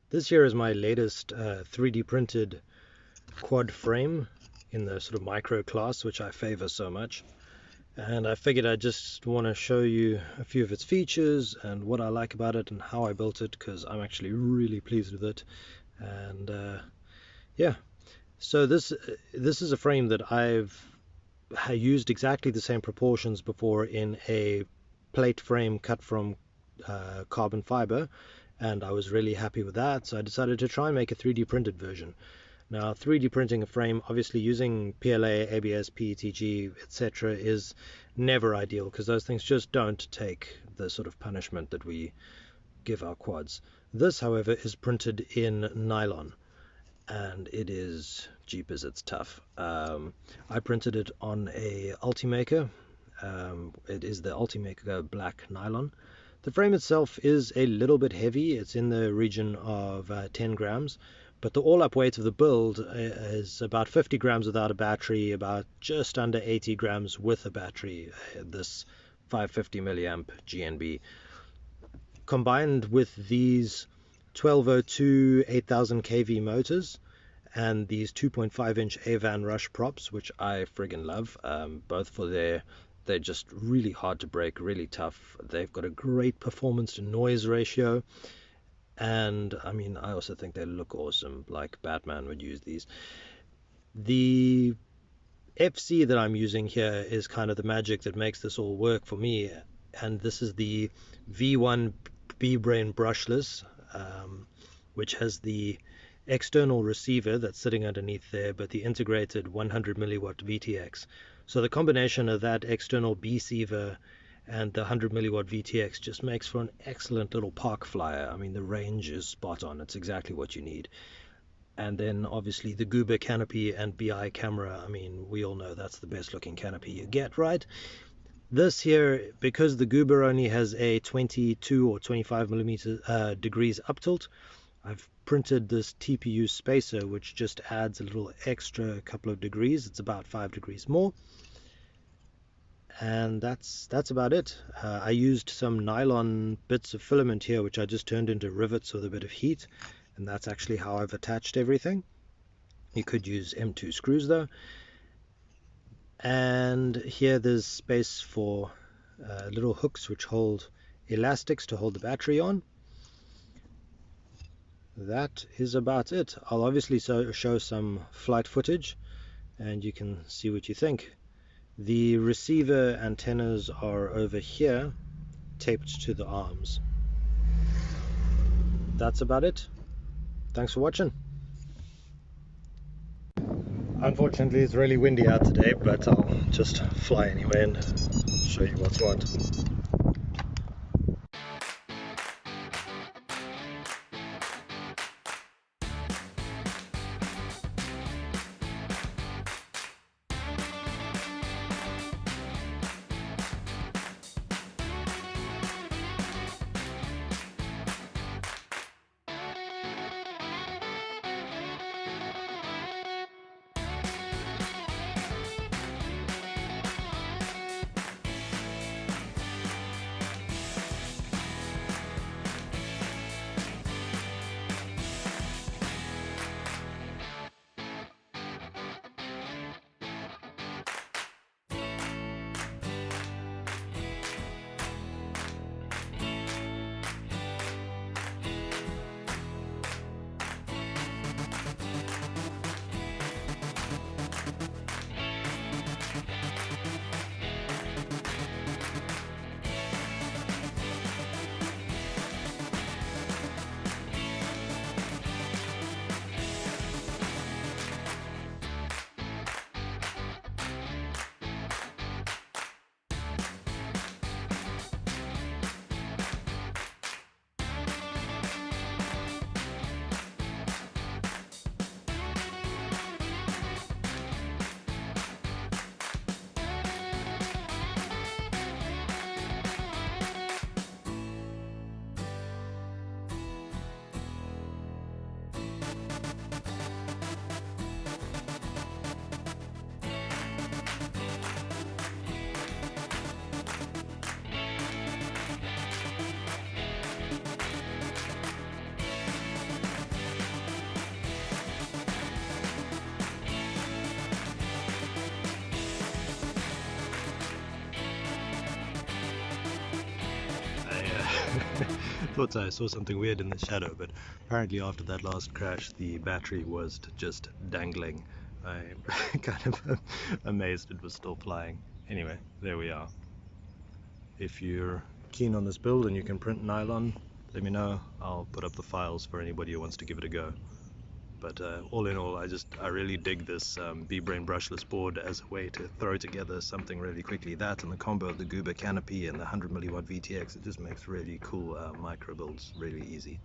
This here is my latest 3D printed quad frame in the sort of micro class, which I favor so much. And I figured I just want to show you a few of its features and what I like about it and how I built it, because I'm actually really pleased with it. And yeah, so this is a frame that I've used exactly the same proportions before in a plate frame cut from carbon fiber, and I was really happy with that, so I decided to try and make a 3D printed version. Now, 3D printing a frame, obviously using PLA, ABS, PETG, etc., is never ideal, because those things just don't take the sort of punishment that we give our quads. This, however, is printed in nylon, and it is, jeepers, it's tough. I printed it on a Ultimaker. It is the Ultimaker black nylon. The frame itself is a little bit heavy. It's in the region of 10 grams, but the all-up weight of the build is about 50 grams without a battery, about just under 80 grams with a battery, this 550 milliamp GNB. Combined with these 1202 8000 kV motors and these 2.5-inch Avan rush props, which I friggin' love, both for they're just really hard to break, really tough. They've got a great performance to noise ratio, and I mean, I also think they look awesome, like Batman would use these. The FC that I'm using here is kind of the magic that makes this all work for me, and this is the V1 BeeBrain brushless, which has the external receiver that's sitting underneath there, but the integrated 100 milliwatt VTX. So the combination of that external B-Seaver and the 100 milliwatt VTX just makes for an excellent little park flyer. I mean, the range is spot on. It's exactly what you need. And then obviously the Goober Canopy and BeeEye camera. I mean, we all know that's the best looking canopy you get, right? This here, because the Goober only has a 22 or 25 degrees up tilt, I've printed this TPU spacer, which just adds a little extra couple of degrees. It's about 5 degrees more. And that's about it. I used some nylon bits of filament here, which I just turned into rivets with a bit of heat, and that's actually how I've attached everything. You could use M2 screws though. And here there's space for little hooks which hold elastics to hold the battery on. That is about it. I'll obviously show some flight footage and you can see what you think. The receiver antennas are over here, taped to the arms. That's about it. Thanks for watching. Unfortunately, it's really windy out today, but I'll just fly anyway and show you what's what. thought I saw something weird in the shadow, but apparently after that last crash the battery was just dangling. I'm kind of amazed it was still flying. Anyway, there we are. If you're keen on this build and you can print nylon, let me know. I'll put up the files for anybody who wants to give it a go. But all in all, I really dig this BeeBrain brushless board as a way to throw together something really quickly. That and the combo of the Goober Canopy and the 100 milliwatt VTX, it just makes really cool micro builds really easy.